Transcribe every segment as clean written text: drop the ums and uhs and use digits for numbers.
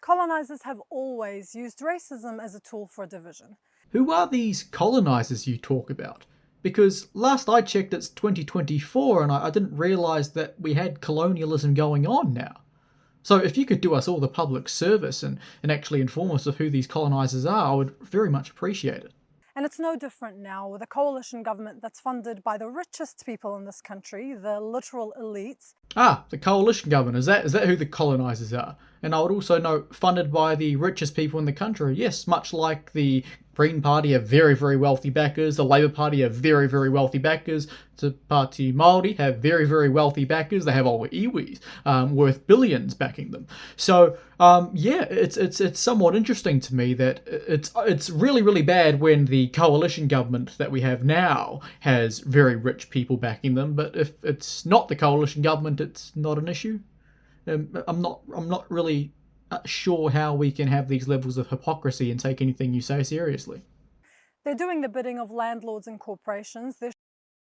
Colonizers have always used racism as a tool for division. Who are these colonizers you talk about? Because last I checked it's 2024 and I didn't realise that we had colonialism going on now. So if you could do us all the public service and actually inform us of who these colonizers are, I would very much appreciate it. And it's no different now with a coalition government that's funded by the richest people in this country, the literal elites. Ah, the coalition government, is that who the colonizers are? And I would also note, funded by the richest people in the country. Yes, much like the Green Party have very, very wealthy backers, the Labour Party have very, very wealthy backers, the Party Māori have very, very wealthy backers, they have all iwis worth billions backing them. So, yeah, it's somewhat interesting to me that it's really, really bad when the coalition government that we have now has very rich people backing them, but if it's not the coalition government, it's not an issue. I'm not really sure how we can have these levels of hypocrisy and take anything you say seriously. They're doing the bidding of landlords and corporations. They're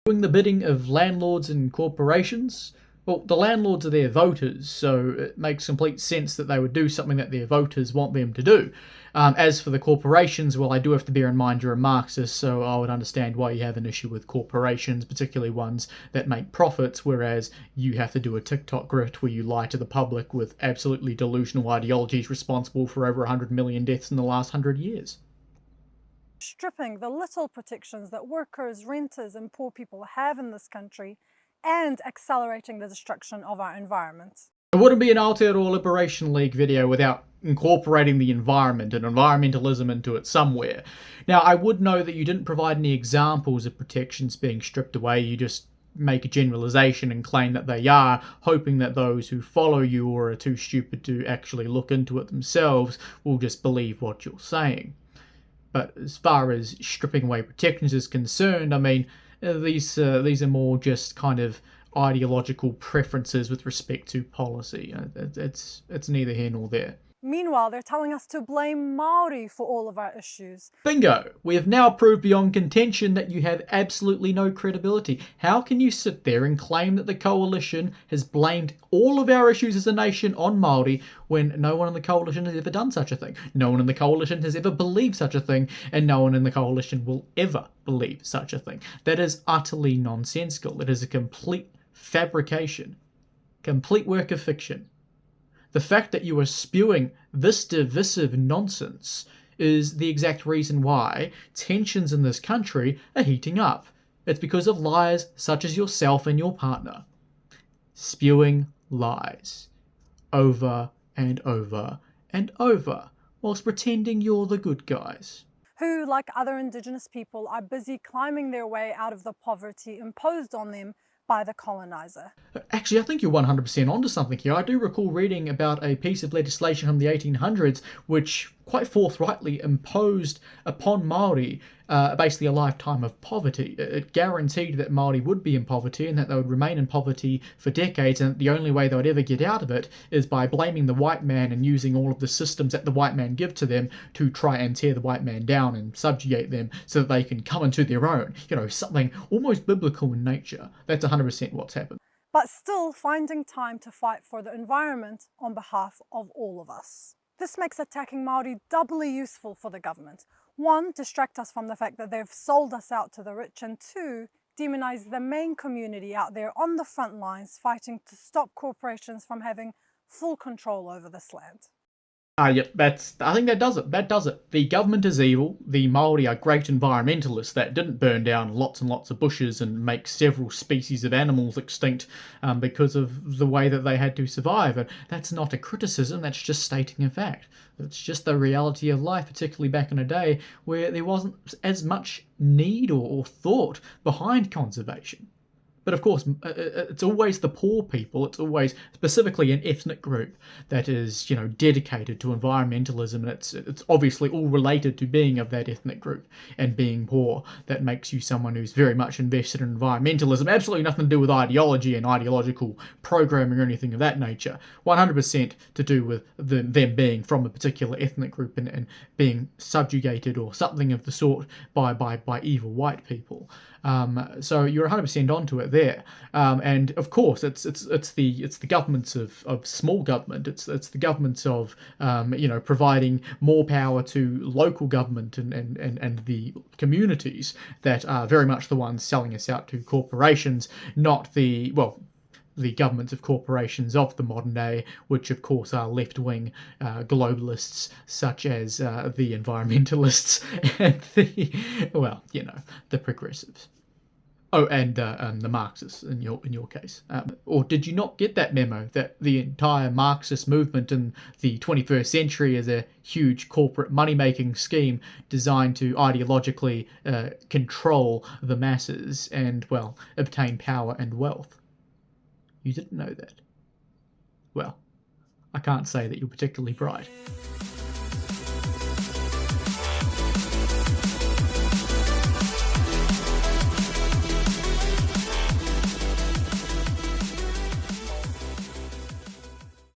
Doing the bidding of landlords and corporations? Well, the landlords are their voters, so it makes complete sense that they would do something that their voters want them to do. As for the corporations, well, I do have to bear in mind you're a Marxist, so I would understand why you have an issue with corporations, particularly ones that make profits, whereas you have to do a TikTok grift where you lie to the public with absolutely delusional ideologies responsible for over 100 million deaths in the last 100 years. stripping the little protections that workers, renters, and poor people have in this country and accelerating the destruction of our environment. It wouldn't be an Aotearoa Liberation League video without incorporating the environment and environmentalism into it somewhere. Now, I would know that you didn't provide any examples of protections being stripped away. You just make a generalization and claim that they are, hoping that those who follow you or are too stupid to actually look into it themselves will just believe what you're saying. But as far as stripping away protections is concerned, I mean, these are more just kind of ideological preferences with respect to policy. It's neither here nor there. Meanwhile, they're telling us to blame Māori for all of our issues. Bingo! We have now proved beyond contention that you have absolutely no credibility. How can you sit there and claim that the coalition has blamed all of our issues as a nation on Māori when no one in the coalition has ever done such a thing? No one in the coalition has ever believed such a thing, and no one in the coalition will ever believe such a thing. That is utterly nonsensical. It is a complete fabrication, complete work of fiction. The fact that you are spewing this divisive nonsense is the exact reason why tensions in this country are heating up. It's because of liars such as yourself and your partner. Spewing lies. Over and over and over, whilst pretending you're the good guys. Who, like other Indigenous people, are busy climbing their way out of the poverty imposed on them by the colonizer. Actually, I think you're 100% onto something here. I do recall reading about a piece of legislation from the 1800s which quite forthrightly imposed upon Māori basically a lifetime of poverty. It guaranteed that Māori would be in poverty and that they would remain in poverty for decades, and the only way they would ever get out of it is by blaming the white man and using all of the systems that the white man give to them to try and tear the white man down and subjugate them so that they can come into their own. You know, something almost biblical in nature. That's 100% what's happened. But still finding time to fight for the environment on behalf of all of us. This makes attacking Māori doubly useful for the government. One, distract us from the fact that they've sold us out to the rich, and two, demonize the main community out there on the front lines fighting to stop corporations from having full control over this land. Yep, I think that does it. That does it. The government is evil. The Māori are great environmentalists that didn't burn down lots and lots of bushes and make several species of animals extinct because of the way that they had to survive. And that's not a criticism, that's just stating a fact. It's just the reality of life, particularly back in a day where there wasn't as much need or thought behind conservation. But of course, it's always the poor people, it's always specifically an ethnic group that is, dedicated to environmentalism, and it's obviously all related to being of that ethnic group and being poor. That makes you someone who's very much invested in environmentalism. Absolutely nothing to do with ideology and ideological programming or anything of that nature. 100% to do with them being from a particular ethnic group and being subjugated or something of the sort by evil white people. So you're 100% onto it. there. And of course, it's the governments of small government. It's the governments of providing more power to local government and the communities that are very much the ones selling us out to corporations, not the governments of corporations of the modern day, which of course are left-wing globalists such as the environmentalists and the progressives. Oh, and the Marxists in your case. Or did you not get that memo that the entire Marxist movement in the 21st century is a huge corporate money-making scheme designed to ideologically control the masses and, obtain power and wealth? You didn't know that? Well, I can't say that you're particularly bright.